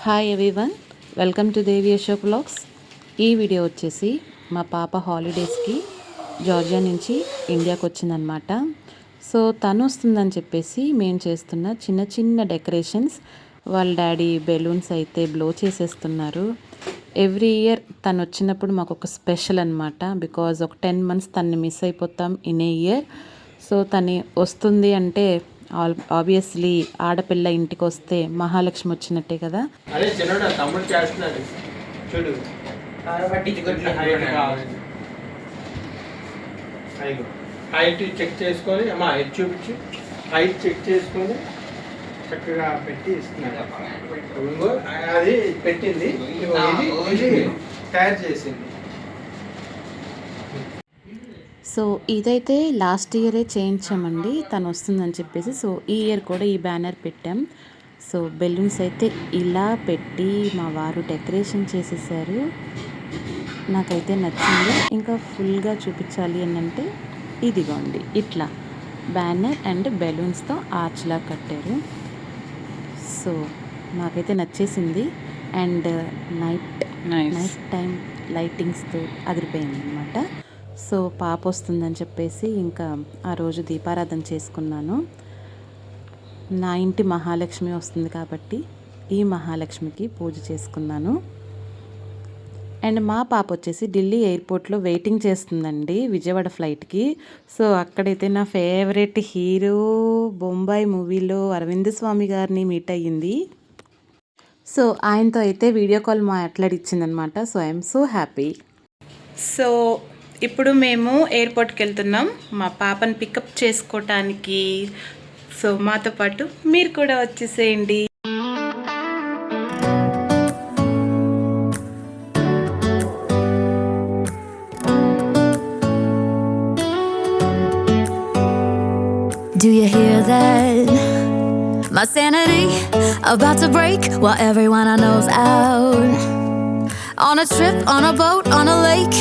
Hi everyone, welcome to Devi Ashok vlogs. ఈ video వచ్చేసి మా పాప హాలిడేస్కి జార్జియా నుంచి ఇండియాకి వచ్చిందనమాట. సో తను వస్తుందని చెప్పేసి మేము చేస్తున్న చిన్న చిన్న డెకరేషన్స్. వాళ్ళ డాడీ బెలూన్స్ అయితే బ్లో చేసేస్తున్నారు. ఎవ్రీ ఇయర్ తను వచ్చినప్పుడు మాకు ఒక స్పెషల్ అనమాట. బికాజ్ ఒక 10 months తన్ని మిస్ అయిపోతాం ఇన్ ఏ ఇయర్. సో తను వస్తుంది అంటే ఆబ్వియస్లీ ఆడపిల్ల ఇంటికి వస్తే మహాలక్ష్మి వచ్చినట్టే కదా. హైట్ చెక్ చేసుకొని అమ్మా హైట్ చూపించి హైట్ చెక్ చేసుకొని చక్కగా పెట్టి ఇస్తున్నారు. అది పెట్టింది, ఇది తయారు చేసింది. సో ఇదైతే లాస్ట్ ఇయరే చేయించామండి తను వస్తుందని చెప్పేసి. సో ఈ ఇయర్ కూడా ఈ బ్యానర్ పెట్టాం. సో బెలూన్స్ అయితే ఇలా పెట్టి మా వారు డెకరేషన్ చేసేసారు. నాకైతే నచ్చింది. ఇంకా ఫుల్గా చూపించాలి అని అంటే ఇదిగోండి ఇట్లా బ్యానర్ అండ్ బెలూన్స్తో ఆర్చ్లా కట్టారు. సో నాకైతే నచ్చేసింది. అండ్ నైట్ టైం లైటింగ్స్తో అదిరిపోయింది అనమాట. సో పాప వస్తుందని చెప్పేసి ఇంకా ఆ రోజు దీపారాధన చేసుకున్నాను. నా ఇంటి మహాలక్ష్మి వస్తుంది కాబట్టి ఈ మహాలక్ష్మికి పూజ చేసుకున్నాను. అండ్ మా పాప వచ్చేసి ఢిల్లీ ఎయిర్పోర్ట్లో వెయిటింగ్ చేస్తుందండి విజయవాడ ఫ్లైట్కి. సో అక్కడైతే నా ఫేవరెట్ హీరో బొంబాయి మూవీలో అరవింద్ స్వామి గారిని మీట్ అయ్యింది. సో ఆయనతో అయితే వీడియో కాల్ మాట్లాడిచ్చిందనమాట. So I'm so happy. So ఇప్పుడు మేము ఎయిర్పోర్ట్కి వెళ్తున్నాం మా పాపని పికప్ చేసుకోవటానికి. సో మాతో పాటు మీరు కూడా వచ్చేసేయండి. Do you hear that? My sanity about to break while everyone I know's out. On a trip, on a boat, on a lake.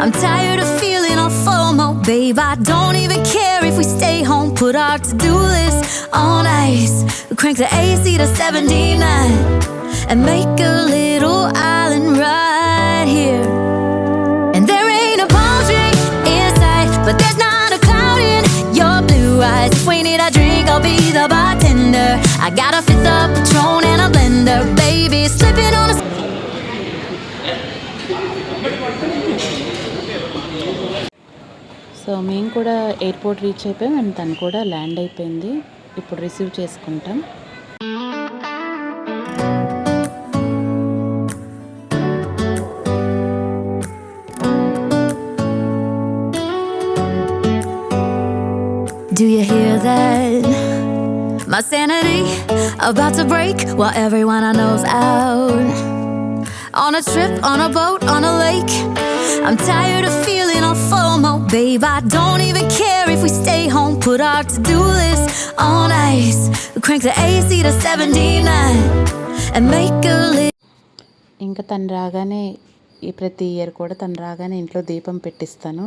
I'm tired of feeling all FOMO, babe. I don't even care if we stay home. Put our to-do list on ice. Crank the AC to 79 and make a little island right here. And there ain't a palm tree in sight, but there's not a cloud in your blue eyes. If we need a drink, I'll be the bartender. I got a fifth of Patron and a blender, baby. Slipping on a so మేము కూడా airport reach అయిపోయాం and తను కూడా land అయిపోయింది. ఇప్పుడు receive చేసుకుంటాం. Do you hear that? My sanity about to break while everyone I know's out. On a trip, on a boat, on a lake. I'm tired of feeling all FOMO, babe. I don't even care if we stay home. Put our to-do list on ice. Crank the AC to 79 and make a little. ఇంకా తను రాగానే ప్రతి year కూడా తను రాగానే ఇంట్లో దీపం పెట్టిస్తాను.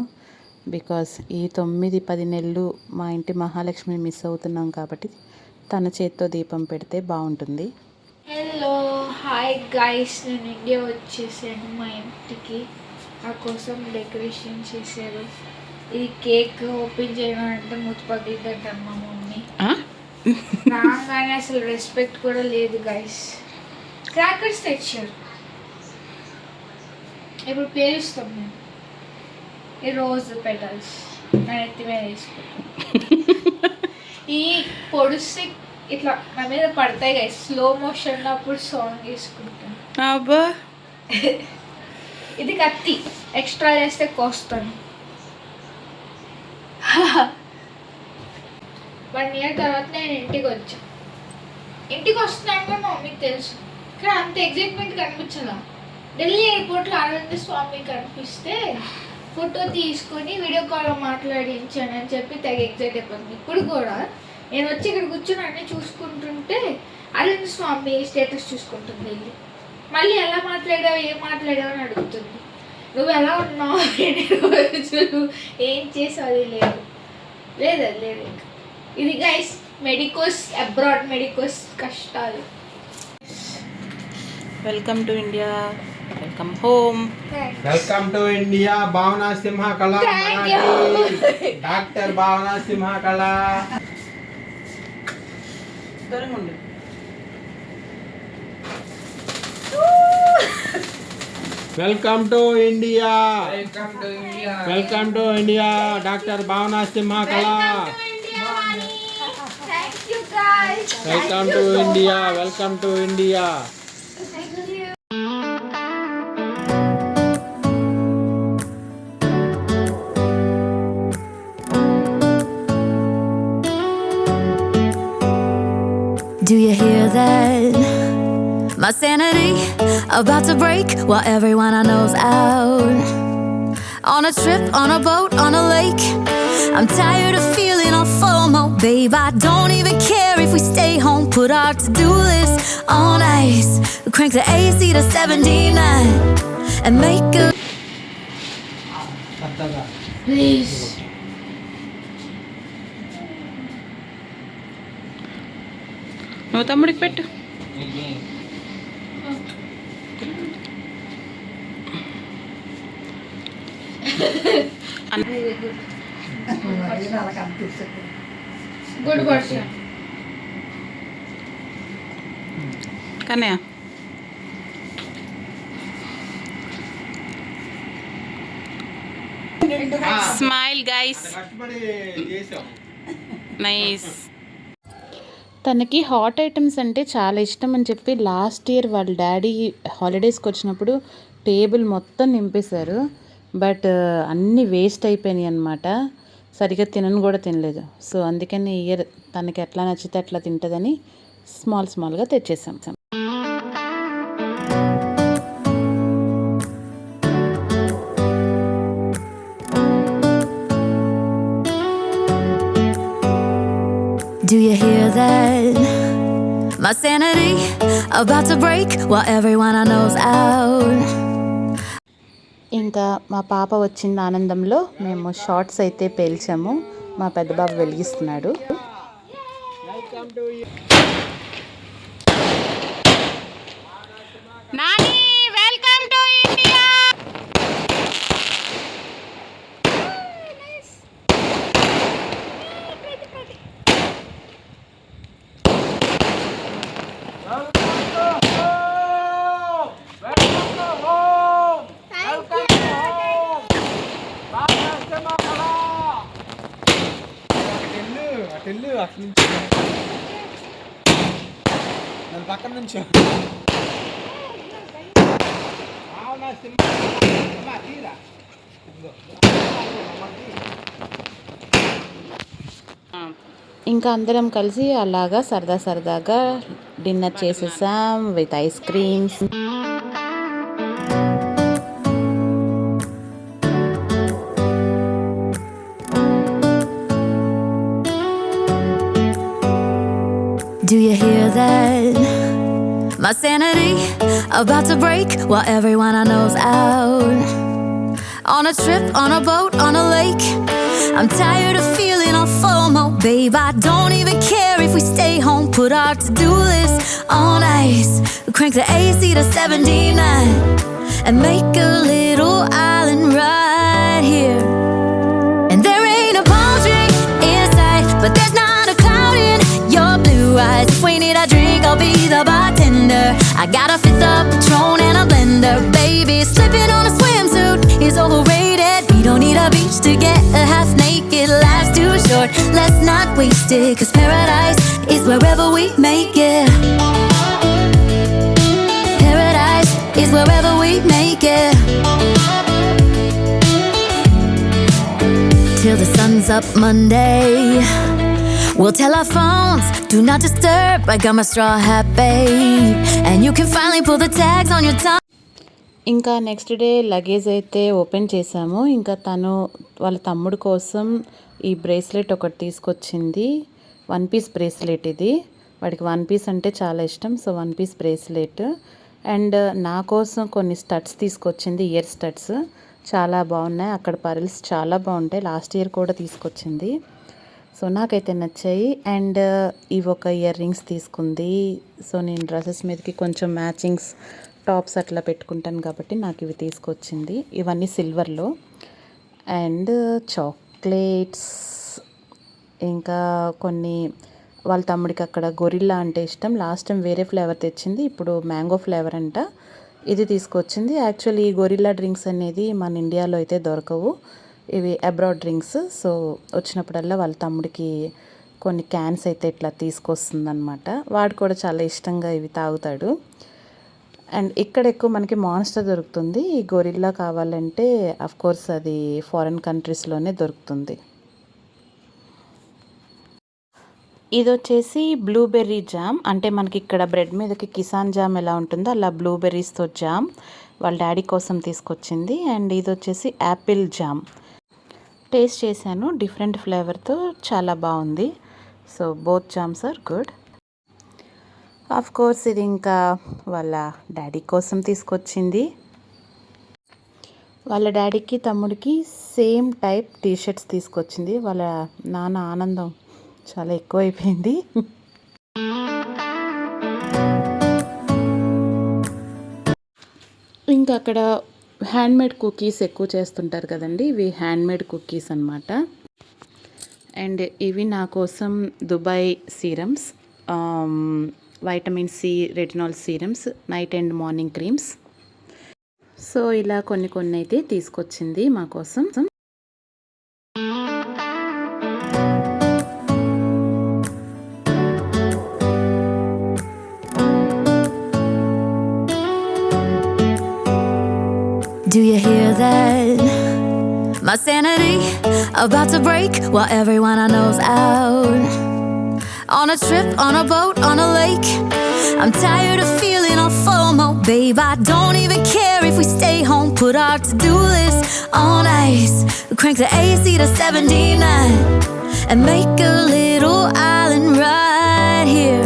బికాస్ ఈ 9-10 నెలలు మా ఇంటి మహాలక్ష్మిని మిస్ అవుతున్నాం కాబట్టి తన చేత్తో దీపం పెడితే బాగుంటుంది. హలో హాయ్ గైస్, నేను ఇండియా వచ్చేసాను మా ఇంటికి. నా కోసం డెకరేషన్ చేశారు. ఇది కేక్ ఓపెన్ చేయమంటే మూతి పగిలిందంట మా మమ్మీ. రాగానే అసలు రెస్పెక్ట్ కూడా లేదు గైస్. క్రాకర్స్ తెచ్చారు. ఇప్పుడు పేరుస్తాం మేము. ఈ రోజు పెటల్స్ నా ఎత్తి మీద వేసుకుంటాం. ఈ పొడుస్తే ఇట్లా నా మీద పడతాయి గైస్. స్లో మోషన్ అప్పుడు సాంగ్ వేసుకుంటాను. అబ్బా ఇది కత్తి, ఎక్స్ట్రా చేస్తే కోస్తాను. 1 year తర్వాత నేను ఇంటికి వచ్చాను. ఇంటికి వస్తున్నాను మా మమ్మీకి తెలుసు, కానీ అంత ఎగ్జైట్మెంట్ కనిపించదా. ఢిల్లీ ఎయిర్పోర్ట్లో అరవింద్ స్వామి కనిపిస్తే ఫోటో తీసుకొని వీడియో కాల్లో మాట్లాడించాను అని చెప్పి తెగ ఎగ్జైట్ అయిపోతుంది. ఇప్పుడు కూడా నేను వచ్చి ఇక్కడ కూర్చొని అన్నీ చూసుకుంటుంటే అరవింద్ స్వామి స్టేటస్ చూసుకుంటుంది వెళ్ళి. మళ్ళీ ఎలా మాట్లాడావు, ఏం మాట్లాడావు అని అడుగుతుంది. నువ్వు ఎలా ఉన్నావు, 2 రోజులు ఏం చేసావు, అది లేదు లేదు. ఇది గైస్ మెడికోస్, అబ్రాడ్ మెడికోస్ కష్టాలు. Welcome to India, welcome home. Welcome to India. భావన సింహ కళ డాక్టర్ భావన సింహ కళ. Welcome to India. Welcome to India doctor భావన సింహ కళ. Welcome to India. Welcome to India. Do you hear that? My sanity about to break while everyone I know's out. On a trip, on a boat, on a lake. I'm tired of feeling all FOMO, babe. I don't even care if we stay home. Put our to-do list on ice. Crank the AC to 79 and make a please. నువ్వు తమ్ముడికి పెట్టు. Good person. Kannayya smile guys. కష్టపడి చేసాం. Nice. తనకి hot items అంటే చాలా ఇష్టం అని చెప్పి లాస్ట్ ఇయర్ వాళ్ళ డాడీ హాలిడేస్కి వచ్చినప్పుడు టేబుల్ మొత్తం నింపేశారు. బట్ అన్నీ వేస్ట్ అయిపోయినాయి అన్నమాట. సరిగ్గా తినను కూడా తినలేదు. సో అందుకని ఈ ఇయర్ తనకి ఎట్లా నచ్చితే అట్లా తింటుందని స్మాల్గా తెచ్చేసాం. Do you hear that? My sanity about to break while everyone I know's out. ఇంకా మా పాప వచ్చిన ఆనందంలో మేము షార్ట్స్ అయితే పేల్చాము. మా పెద్ద బాబు వెలిగిస్తున్నాడు. Nani welcome to India. అటెల్లు అటు నుంచి నన్ను పక్కన నుంచి ఇంకా అందరం కలిసి అలాగా సరదాగా డిన్నర్ చేసేసాం with ice creams. Do you hear that? My sanity about to break while everyone I know's out. On a trip, on a boat, on a lake. I'm tired of feeling all FOMO, babe. I don't even care if we stay home. Put our to-do list on ice. Crank the AC to 79 and make a little island right here. And there ain't a palm tree in sight, but there's not a cloud in your blue eyes. If we need a drink, I'll be the bartender. I got a fifth of Patron and a blender, baby. Slipping on a swimsuit is overrated. We don't need a beach to get a half naked. Life's too short, let's not waste it. 'Cause paradise is wherever we make it. Paradise is wherever we make it. Till the sun's up Monday, we'll tell our phones, do not disturb. I got my straw hat, babe. And you can finally pull the tags on your tongue. ఇంకా next day luggage అయితే open చేసాము. ఇంకా తను వాళ్ళ తమ్ముడు కోసం ఈ bracelet ఒకటి తీసుకొచ్చింది. 1 పీస్ బ్రేస్లెట్ ఇది. వాడికి 1 పీస్ అంటే చాలా ఇష్టం. So 1 piece bracelet. అండ్ నా కోసం కొన్ని స్టడ్స్ తీసుకొచ్చింది, ఇయర్ స్టడ్స్. చాలా బాగున్నాయి. అక్కడ పర్ల్స్ చాలా బాగుంటాయి. లాస్ట్ ఇయర్ కూడా తీసుకొచ్చింది. సో నాకైతే నచ్చాయి. అండ్ ఇవి ఒక ఇయర్ రింగ్స్ తీసుకుంది. సో నేను డ్రెస్సెస్ మీదకి కొంచెం మ్యాచింగ్స్ టాప్స్ అట్లా పెట్టుకుంటాను కాబట్టి నాకు ఇవి తీసుకొచ్చింది. ఇవన్నీ సిల్వర్లో. అండ్ చాక్లెట్స్, ఇంకా కొన్ని వాళ్ళ తమ్ముడికి అక్కడ గొరిల్లా అంటే ఇష్టం. లాస్ట్ టైం వేరే ఫ్లేవర్ తెచ్చింది, ఇప్పుడు మ్యాంగో ఫ్లేవర్ అంట. ఇది తీసుకొచ్చింది. యాక్చువల్లీ ఈ గొరిల్లా డ్రింక్స్ అనేది మన ఇండియాలో అయితే దొరకవు, ఇవి అబ్రాడ్ డ్రింక్స్. సో వచ్చినప్పుడల్లా వాళ్ళ తమ్ముడికి కొన్ని క్యాన్స్ అయితే ఇట్లా తీసుకొస్తుందన్నమాట. వాడు కూడా చాలా ఇష్టంగా ఇవి తాగుతాడు. అండ్ ఇక్కడ ఎక్కువ మనకి మాన్స్టర్ దొరుకుతుంది. ఈ గొరిల్లా కావాలంటే కోర్స్ అది ఫారిన్ కంట్రీస్లోనే దొరుకుతుంది. ఇది వచ్చేసి బ్లూబెర్రీ జామ్. అంటే మనకి ఇక్కడ బ్రెడ్ మీదకి కిసాన్ జామ్ ఎలా ఉంటుందో అలా బ్లూబెర్రీస్తో జామ్ వాళ్ళ డాడీ కోసం తీసుకొచ్చింది. అండ్ ఇది వచ్చేసి యాపిల్ జామ్. టేస్ట్ చేశాను, డిఫరెంట్ ఫ్లేవర్తో చాలా బాగుంది. So both jams are good. Of course ఇది ఇంకా వాళ్ళ డాడీ కోసం తీసుకొచ్చింది. వాళ్ళ డాడీకి తమ్ముడికి సేమ్ టైప్ టీషర్ట్స్ తీసుకొచ్చింది. వాళ్ళ నాన్న ఆనందం చాలా ఎక్కువైపోయింది. ఇంకా అక్కడ హ్యాండ్మేడ్ కుకీస్ ఎక్కువ చేస్తుంటారు కదండి, ఇవి హ్యాండ్మేడ్ కుకీస్ అన్నమాట. అండ్ ఇవి నా కోసం Dubai serums, vitamin C retinol serums, night and morning creams. So ఇలా కొన్ని కొన్ని అయితే తీసుకొచ్చింది మా కోసం. Do you hear that? My sanity about to break while everyone I know's out. On a trip, on a boat, on a lake. I'm tired of feeling all FOMO, babe. I don't even care if we stay home. Put our to-do list on ice. Crank the AC to 79 and make a little island right here.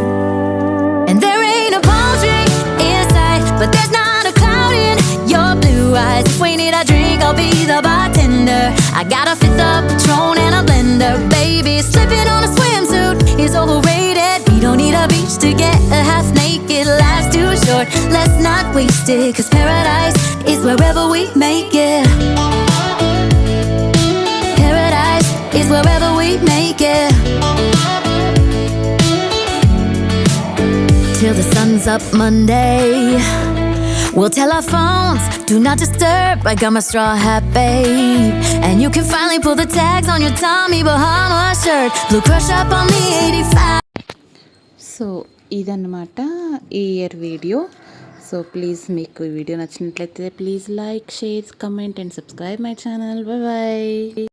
And there ain't a palm tree in sight, but there's not a cloud in your blue eyes. If we need a drink, I'll be the bartender. I got a fifth of Patron and a blender, baby. Slipping on a swimsuit is overrated. We don't need a beach to get a half naked. Life's too short, let's not waste it. 'Cause paradise is wherever we make it. Paradise is wherever we make it. Till the sun's up Monday, we'll tell our phones, do not disturb. I got my straw hat, babe. And you can finally pull the tags on your Tommy Bahama shirt. Blue crush up on the 85. So ఇదన్నమాట ఈ year video. So please మీకు ఈ video నచ్చినట్లయితే please like, share, comment and subscribe my channel. Bye bye.